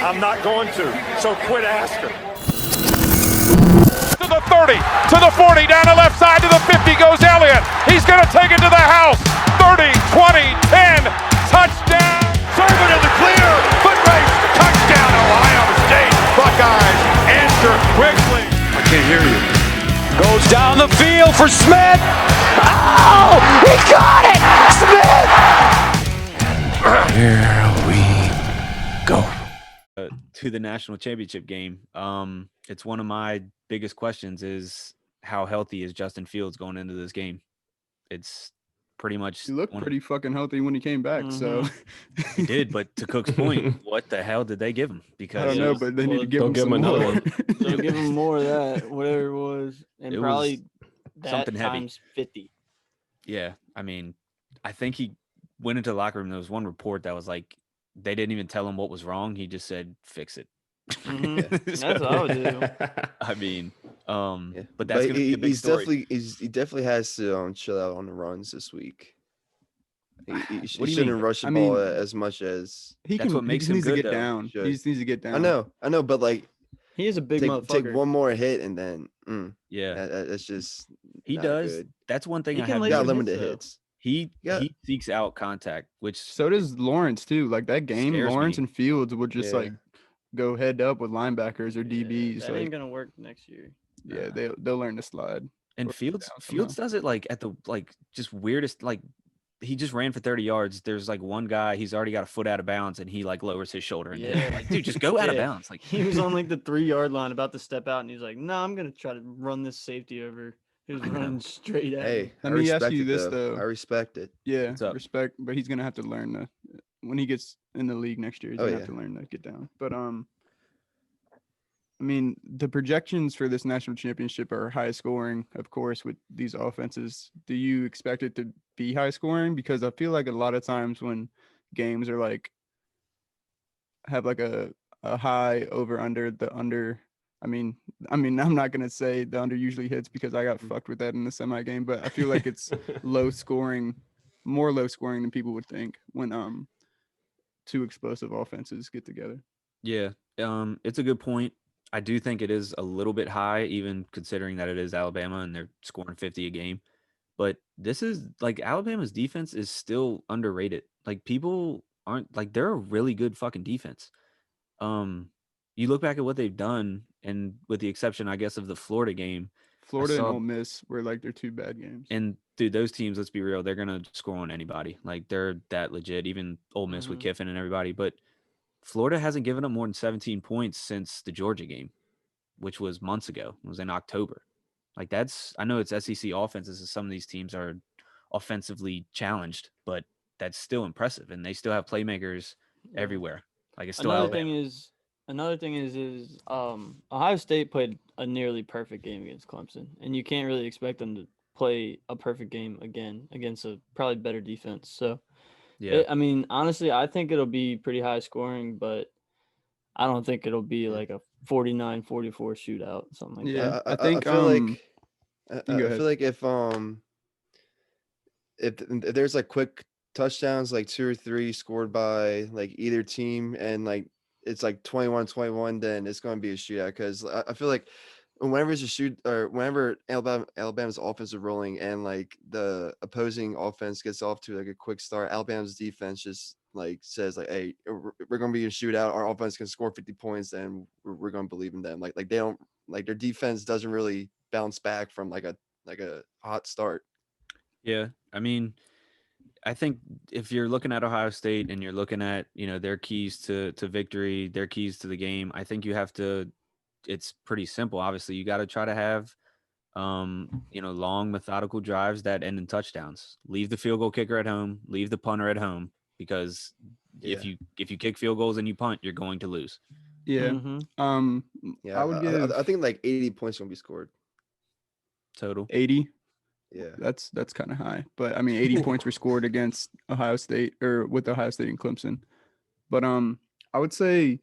I'm not going to. So quit asking. To the 30, to the 40, down the left side to the 50 goes Elliott. He's going to take it to the house. 30, 20, 10, touchdown. Servant in the clear. Foot race. Touchdown, Ohio State. Buckeyes answer quickly. I can't hear you. Goes down the field for Smith. Oh, he got it! Smith! Here we go. To the national championship game. It's one of my biggest questions is how healthy is Justin Fields going into this game? It's pretty much He looked pretty fucking healthy when he came back, so he did, but to Cook's point, what the hell did they give him? Because I don't know, but they need to give him give some him another more. one. So give him more of that, whatever it was, and It probably was that something heavy. times 50. Yeah, I mean, I think he went into the locker room. There was one report that was like they didn't even tell him what was wrong. He just said, "Fix it." That's what I would do. I mean, Yeah. but that's gonna be a big he's story. he definitely has to chill out on the runs this week. He What do you shouldn't mean? rush the I ball mean, as much as He That's can. what makes he him needs to good, get though. down. Should. He just needs to get down. I know, but like He is a big motherfucker. take one more hit and then Yeah, that's just he not does. good. That's one thing He I can have. lay Got some limited though. hits. He Yeah. he seeks out contact, which So does Lawrence too. Like that game, Scares Lawrence me. and Fields would just Yeah. like go head up with linebackers or DBs. That Like, ain't gonna work next year. yeah, they'll learn to slide. and or Fields down Fields does it like at the like just weirdest like he just ran for 30 yards. There's like one guy, he's already got a foot out of bounds and he like lowers his shoulder and Yeah. like, dude, just go out of Yeah. bounds. Like He was on like the 3-yard line about to step out, and he's like, "No, I'm gonna try to run this safety over." He was I know. running straight at Hey, me. Let I me ask respect you it, this, though. I respect it. Yeah, What's up? respect, but he's gonna have to learn to when he gets in the league next year. He's Oh, gonna have to learn to get down. But I mean, the projections for this national championship are high scoring, of course, with these offenses. Do you expect it to be high scoring? Because I feel like a lot of times when games are like have like a high over under the under. I mean, I'm not gonna say the under usually hits because I got fucked with that in the semi game, but I feel like it's low scoring, more low scoring than people would think when two explosive offenses get together. yeah, it's a good point. I do think it is a little bit high, even considering that it is Alabama and they're scoring 50 a game. But this is like Alabama's defense is still underrated. Like people aren't like they're a really good fucking defense. You look back at what they've done, and with the exception, I guess, of the Florida game, Florida and saw- Ole Miss were like their two bad games. and dude, those teams, let's be real, they're gonna score on anybody. Like they're that legit. Even Ole Miss with Kiffin and everybody, but Florida hasn't given up more than 17 points since the Georgia game, which was months ago. It was in October. Like that's, I know it's SEC offenses, and some of these teams are offensively challenged, but that's still impressive, and they still have playmakers everywhere. Like it's still Another Alabama. thing is Ohio State played a nearly perfect game against Clemson, and you can't really expect them to play a perfect game again against a probably better defense. So, Yeah, I mean, honestly, I think it'll be pretty high scoring, but I don't think it'll be like a 49-44 shootout, something like Yeah. that. I think, I feel like you go I ahead. feel like if there's like quick touchdowns, like 2 or 3 scored by like either team, and like it's like 21-21, then it's going to be a shootout. Because I feel like whenever it's a shoot, or whenever Alabama's offense is rolling and like the opposing offense gets off to like a quick start, Alabama's defense just like says like, "Hey, we're going to be in a shootout. Our offense can score 50 points, and we're going to believe in them." Like they don't, like their defense doesn't really bounce back from like a hot start. yeah. I mean, I think if you're looking at Ohio State and you're looking at, their keys to victory, their keys to the game, I think you have to, it's pretty simple. Obviously, you got to try to have, long methodical drives that end in touchdowns. Leave the field goal kicker at home, leave the punter at home, because if you kick field goals and you punt, you're going to lose. Yeah. Mhm. Yeah, I would give I think like 80 points going to be scored. Total. 80. Yeah. That's kind of high, but I mean, 80 points were scored against Ohio State or with Ohio State and Clemson. But I would say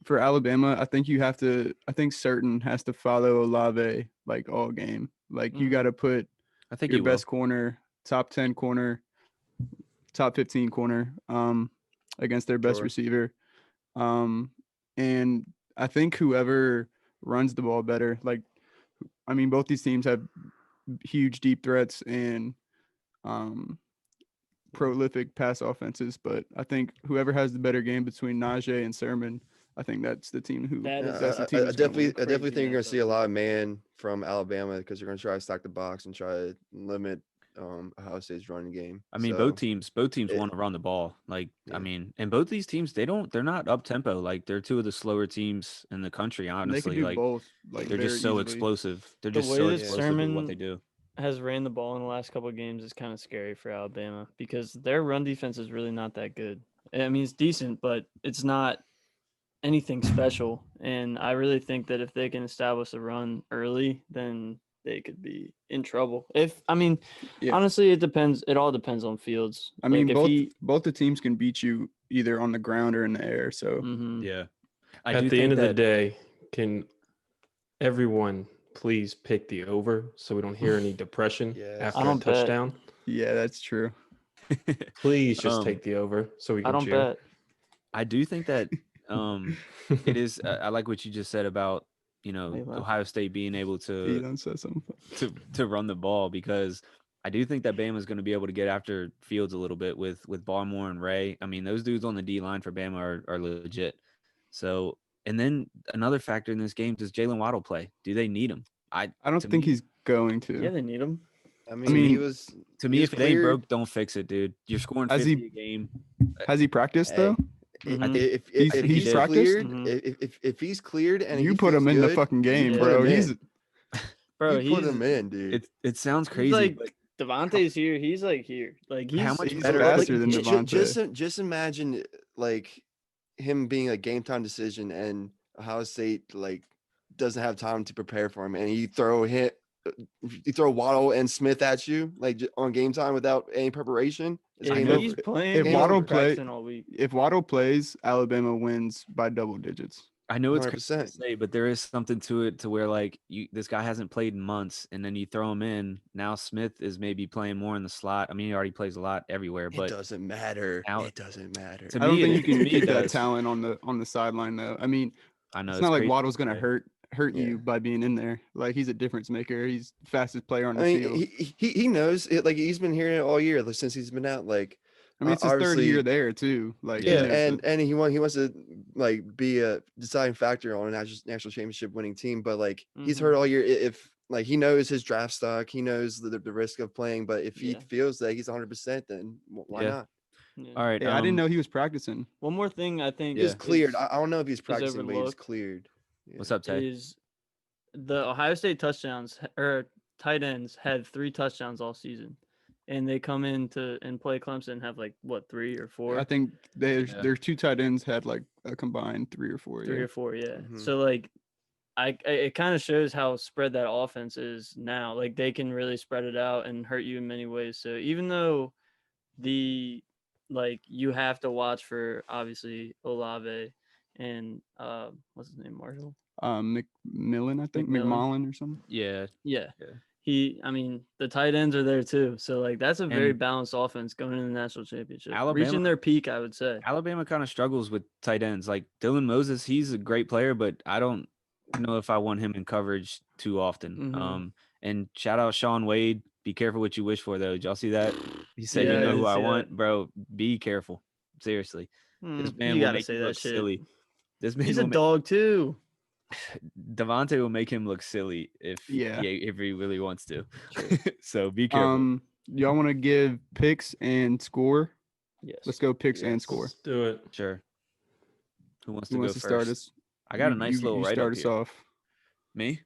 for Alabama, I think Certain has to follow Olave like all game. Like you got to put I think your you will. best corner, top 10 corner, top 15 corner, against their best Sure. receiver. and I think whoever runs the ball better, like, I mean, both these teams have huge deep threats and prolific pass offenses, but I think whoever has the better game between Najee and Sermon, I think that's the team who. That is- that's the I team that's gonna definitely, win. I definitely Crazy think you're gonna see a matchup. lot of man from Alabama because they're gonna try to stack the box and try to limit Ohio State's running game. I mean, So, both teams it- want to run the ball. Like, Yeah. I mean, and both these teams, they're not up tempo. Like, they're two of the slower teams in the country. And they can Honestly, do like both. Like they're just very so easily. explosive. They're The just way so that explosive with what Sermon they do. has ran the ball in the last couple of games is kind of scary for Alabama because their run defense is really not that good. I mean, it's decent, but it's not anything special. And I really think that if they can establish a run early, then they could be in trouble. Yeah. Honestly, it depends. It all depends on Fields. I mean, if both the teams can beat you either on the ground or in the air. So Mhm. Yeah. I At do the think end of the that- day, can everyone please pick the over so we don't hear any depression Yes. after I a don't bet. touchdown? yeah, that's true. Please just Um, take the over so we I can don't cheer. bet. I do think that it is. I like what you just said about Hey, wow. Ohio State being able He to done said something. to run the ball, because I do think that Bama is going to be able to get after Fields a little bit with Barmore and Ray. I mean, those dudes on the D line for Bama are legit. So, and then another factor in this game, does Jalen Waddle play? Do they need him? I don't to think me- he's going to. Yeah, they need him. I mean, mean, he was To he me, was if it ain't cleared. broke, don't fix it, dude. You're scoring Has 50 he- a game. Has he practiced though? Mhm. If He's- he's he's practiced? cleared, Mhm. if he's cleared and You he put him feels in the good, fucking game, Yeah. put bro. him He's in. Bro, you put he's him in, dude. It sounds he's crazy. like but Devontae's here. He's like here. Like he's How much he's better- faster than Ju- Devontae. just imagine like him being a game time decision and Ohio State like doesn't have time to prepare for him, and you throw Waddle and Smith at you like on game time without any preparation. It's if game know. he's over. playing. If he's Waddle been play- practicing all week. If Waddle plays, Alabama wins by double digits. I know it's crazy to 100%. say, but there is something to it to where like this guy hasn't played in months, and then you throw him in. Now Smith is maybe playing more in the slot. I mean, he already plays a lot everywhere, It but doesn't matter. Now- It doesn't matter. to I don't me, think it- you can to me, it keep that does. talent on the sideline though. I mean, I know it's not like crazy Waddle's to gonna say. hurt Yeah. you by being in there. Like he's a difference maker. He's the fastest player on the I mean, field. he knows it. Like he's been hearing it all year like, since he's been out. Like I mean, it's his third year obviously- there too. Like Yeah, he knows and he wants to like be a deciding factor on a national championship winning team. But like he's Mhm. heard all year if like he knows his draft stock, he knows the risk of playing. But if he Yeah. feels that he's 100%, then why Yeah. not? Yeah. All right, Hey, I didn't know he was practicing. One more thing I think He was is- cleared. I don't know if he's practicing, but he was overlooked. cleared. Yeah. What's up, Tay? is the Ohio State touchdowns or tight ends had 3 touchdowns all season, and they come in and play Clemson and have like what 3 or 4, I think their Yeah. their two tight ends had like a combined 3 or 4. 3 Yeah. or 4, yeah. Mhm. So like, it kind of shows how spread that offense is now. Like they can really spread it out and hurt you in many ways. So even though you have to watch for obviously Olave and what's his name, Marshall. McMillan, I think McMillan. McMullen or something. Yeah. Yeah. I mean, the tight ends are there too. So like that's a very And balanced offense going into the national championship. Alabama- Reaching their peak, I would say. Alabama kind of struggles with tight ends. Like Dylan Moses, he's a great player, but I don't know if I want him in coverage too often. Mhm. And shout out Sean Wade. Be careful what you wish for, though. Did y'all see that? He said, Yeah, "You I know did who I see that. want, bro. Be careful. Seriously, this man You will gotta make say you that look shit. silly. This man He's will a dog too. Devontae will make him look silly if Yeah. if he really wants to. So be careful. Y'all want to give picks and score? Yes. Let's go picks and Yes. score. Let's do it. Sure. Who wants to Who go wants to first? start us? I got a You- nice you, little you write start up us here. off. Me?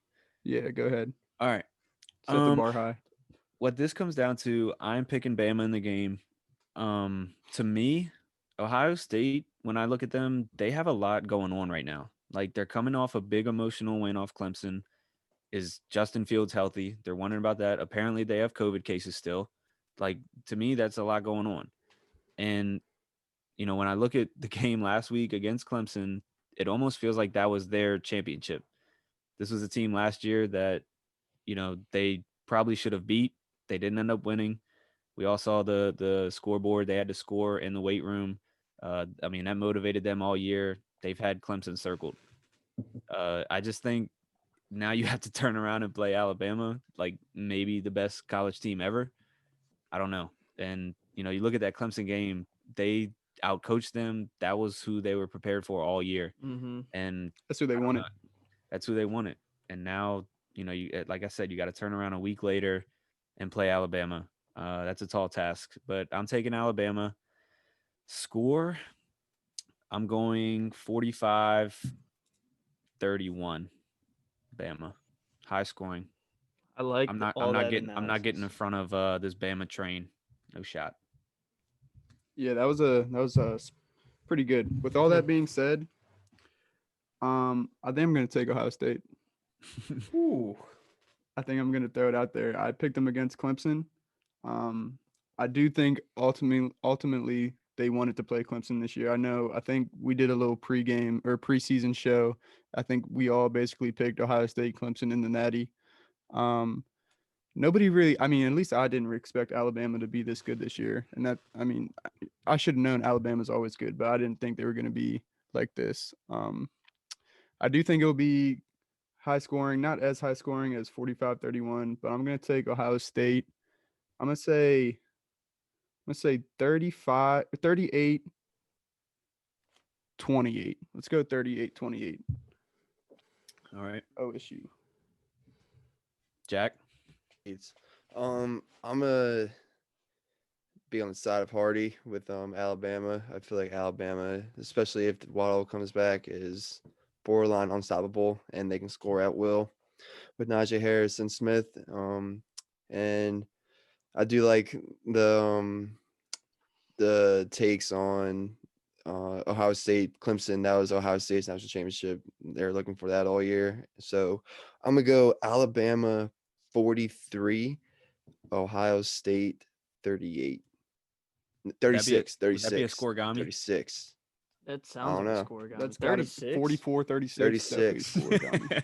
Yeah, go ahead. All right. Set the bar high. What this comes down to, I'm picking Bama in the game. To me, Ohio State, when I look at them, they have a lot going on right now. Like they're coming off a big emotional win off Clemson. Is Justin Fields healthy? They're wondering about that. Apparently, they have COVID cases still. Like to me, that's a lot going on. And when I look at the game last week against Clemson, it almost feels like that was their championship. This was a team last year that, they probably should have beat. They didn't end up winning. We all saw the scoreboard. They had to score in the weight room. That motivated them all year. they've had Clemson circled. I just think now you have to turn around and play Alabama, like maybe the best college team ever. I don't know. And, you know, you look at that Clemson game, they outcoached them. That was who they were prepared for all year. Mm-hmm. And That's who they I don't wanted. know, that's who they wanted. And now, you know, you like I said, you got to turn around a week later and play Alabama. That's a tall task, but I'm taking Alabama. Score, I'm going 45-31. Bama. High scoring. I like. I'm not getting in front of this Bama train. No shot. Yeah, that was pretty good. With all that being said, I think I'm gonna take Ohio State. Ooh. I think I'm gonna throw it out there. I picked them against Clemson. I do think ultimately they wanted to play Clemson this year. I think we did a little pregame or preseason show. I think we all basically picked Ohio State, Clemson in the Natty. Nobody really, I mean, at least I didn't expect Alabama to be this good this year. And that, I mean, I should have known Alabama's always good, but I didn't think they were going to be like this. I do think it'll be high scoring, not as high scoring as 45-31, but I'm going to take Ohio State. I'm going to say 38-28. Let's go 38-28. All right. OSU. Jack? I'm gonna be on the side of Hardy with Alabama. I feel like Alabama, especially if Waddle comes back, is borderline unstoppable and they can score at will with Najee Harris and Smith. And I do like the takes on Ohio State, Clemson. That was Ohio State's national championship. They're looking for that all year. So I'm gonna go Alabama 43, Ohio State 38. 36. Would that be a scoregami? 36. That don't sounds like know. a score gun. That's got 36. 44, 36. 36. definitely scoregami.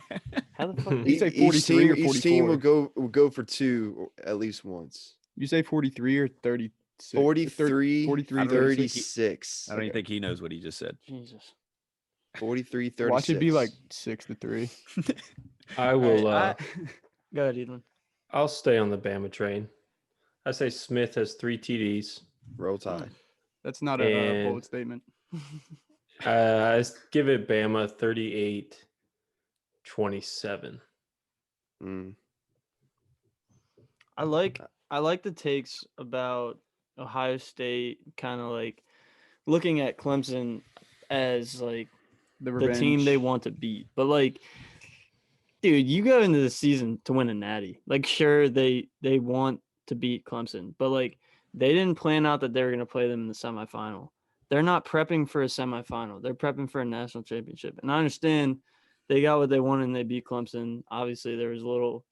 How the fuck? You say Each 43 or team, each team 44? will go for two at least once. You say 43 or 36? 43, 43, 36. I don't even think he knows what he just said. Jesus. 43, 36. Watch it be like 6-3. I will. Go ahead, Edwin. I'll stay on the Bama train. I say Smith has 3 TDs. Roll Tide. That's not a And- bold statement. I give it Bama 38-27. Mm. I like the takes about Ohio State kind of like looking at Clemson as like The the team they want to beat. But like, dude, you go into the season to win a natty. Like, sure, they want to beat Clemson, but like they didn't plan out that they were going to play them in the semifinal. They're not prepping for a semifinal. They're prepping for a national championship. And I understand they got what they wanted and they beat Clemson. Obviously, there was a little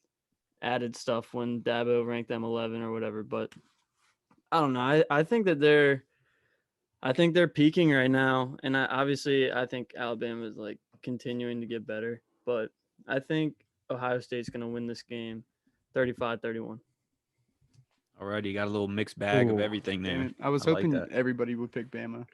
added stuff when Dabo ranked them 11 or whatever, but I don't know. I think that they're peaking right now, and I think Alabama is like continuing to get better, but I think Ohio State's going to win this game 35-31. All right, you got a little mixed bag of Ooh. everything Damn there. it. I was I like hoping that. everybody would pick Bama.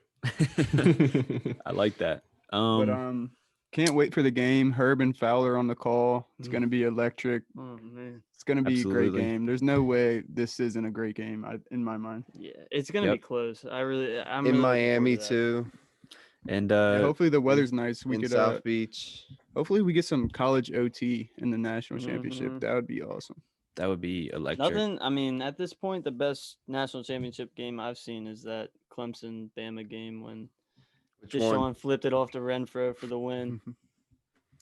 I like that. But can't wait for the game. Herb and Fowler on the call. It's going to be electric. Oh man. It's going to be a Absolutely. great game. There's no way this isn't a great game in my mind. Yeah, it's going to Yep. be close. I'm In really looking forward Miami to that. too. And Yeah, hopefully the weather's nice. We in could South Beach. hopefully we get some college OT in the national championship. Mhm. That would be awesome. that would be electric. Nothing. I mean, at this point, the best national championship game I've seen is that Clemson Bama game when Which one? Deshaun flipped it off to Renfro for the win.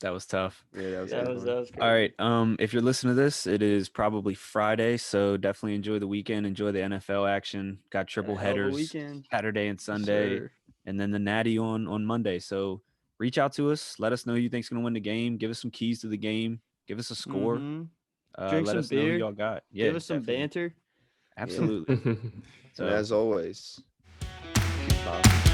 That was tough. Yeah, that was a That good was one. crazy. All right. If you're listening to this, it is probably Friday, so definitely enjoy the weekend. Enjoy the NFL action. Got triple Hell of a headers weekend. Saturday and Sunday, Sir. and then the Natty on Monday. So reach out to us. Let us know who you think's gonna win the game. Give us some keys to the game. Give us a score. Mhm. Drink let some us know who beer. y'all got. Yeah, Give us some definitely. banter. Absolutely. And So as always, keep popping.